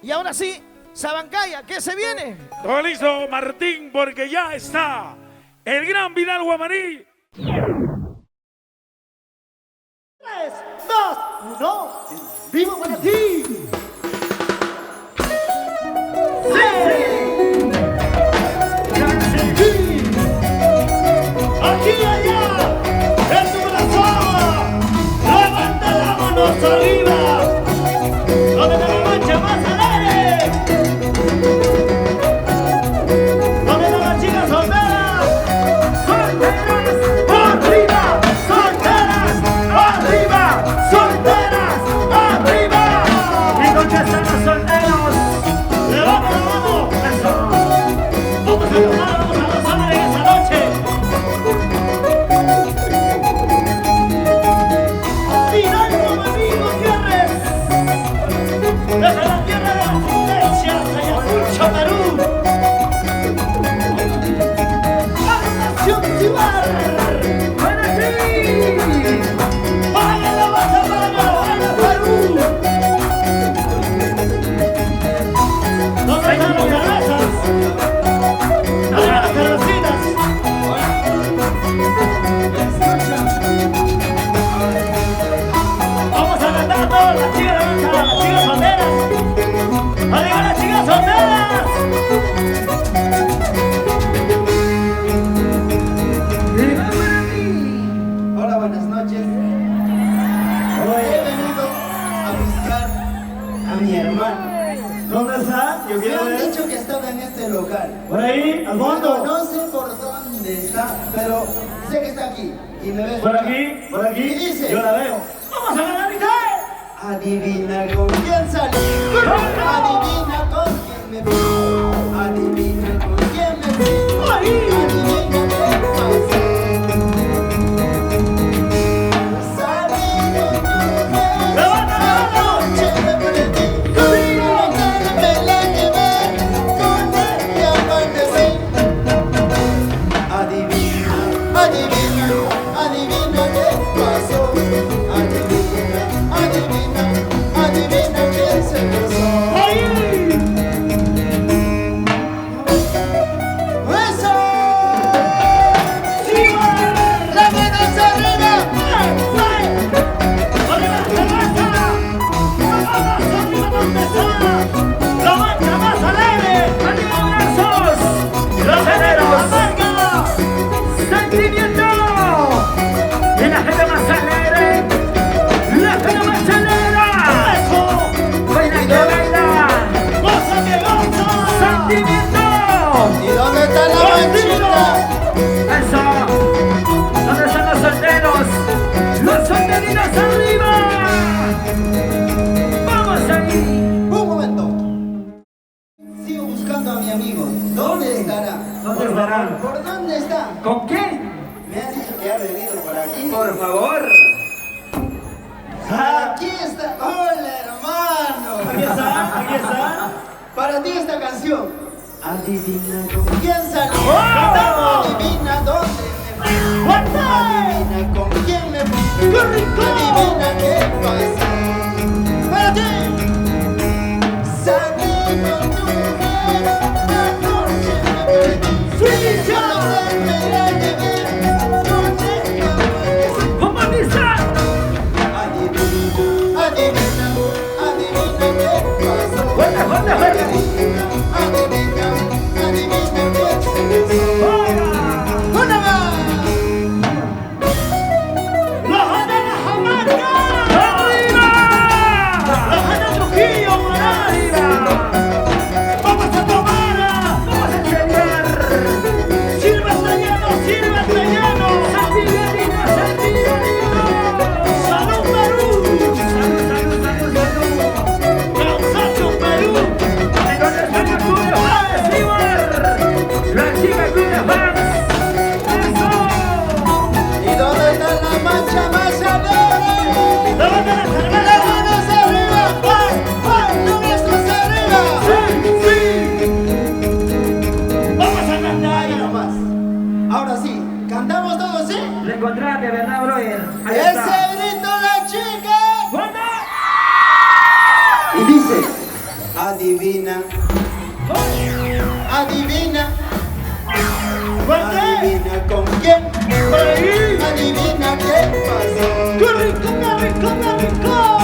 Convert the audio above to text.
Y ahora sí, Sabancaya, ¿qué se viene? Todo listo, Martín, porque ya está el gran Vidal Guamaní. 3, 2, 1, ¡vivo para ti! Aquí y allá, en tu corazón, levanta las manos arriba, donde te la mancha más alegre, donde están las chicas solteras, arriba, solteras, arriba, solteras, arriba, y donde están los solteros, levanta la mano, eso, vamos a gozar, vamos a gozar en esa noche. Desde la tierra de las potencias, Ayacucho, Perú. ¡A la nación Chivar! ¡Para ti! ¡Para la base, para que lo baile Perú! ¿Dónde están las cervezas? ¿Dónde están las cervecitas? Vamos a cantar todas las chicas, las chicas solteras. ¡Arriba las chicas solteras! Hola, buenas noches. Hoy he venido a buscar a mi hermano. ¿Dónde está? Yo Me quiero han ver. dicho que estaba en este local. Por ahí, al Bueno, fondo. no sé por dónde está, pero sé que está aquí. Y me ve. Por aquí. Y dice, Yo la veo. ¡Vamos a ganar y cae! adivina con quién salí. Adivina con quién me fui. Adivina con quién me fui. Adivina qué pasó. Salí con tu mujer. Anoche me perdí. No me la llevé. Con ella amanecí. Adivina, adivina, adivina qué pasó. Adivina, adivina, adivina quién se casó. ¡Eso! ¡Sí! ¡La manos arriba! ¡Arriba, cerveza! ¡Vamos, arriba, donde está! ¡La mancha más alegre! ¡Arriba, brazos! ¡Los herederos! ¡Amarga! ¡Sentimiento! ¡Y la gente más alegre! ¡La gente más alegre! ¡Eso! ¡Baila que baila! ¡Goza que goza! ¡Sentimiento! ¿Y dónde está la manchita? ¡Eso! ¿Dónde están los solteros? ¡Los solterinos arriba! ¡Vamos ahí! Un momento. Sigo buscando a mi amigo. ¿Dónde estará? ¿Dónde estarán? ¿Por dónde está? ¿Con quién? Me ha dicho que ha venido por aquí. Por favor. Aquí está. Hola, hermano. Aquí está, aquí está. Para ti esta canción. Adivina con quién salió. ¡Cantamos! Adivina dónde me fui. ¡Fuerte! Adivina con quién me fui. ¡Qué rico! Adivina qué pasó. Para ti. Salí con tu mujer. Anoche me perdí. ¡Sí, ya! No me la llevé. Con ella amanecí. ¿Cómo está? Adivina, adivina, adivina qué pasó. ¡Fuerte, fuerte, fuerte! Adivina, adivina, adivina qué se pasó. ¡Hola! ¡Una más! ¡Los de la Jamaica! ¡Arriba! Adivina, adivina, ¡Fuerte! adivina con quién, ¡Ahí! adivina qué pasó. ¡Qué rico, qué rico, qué rico!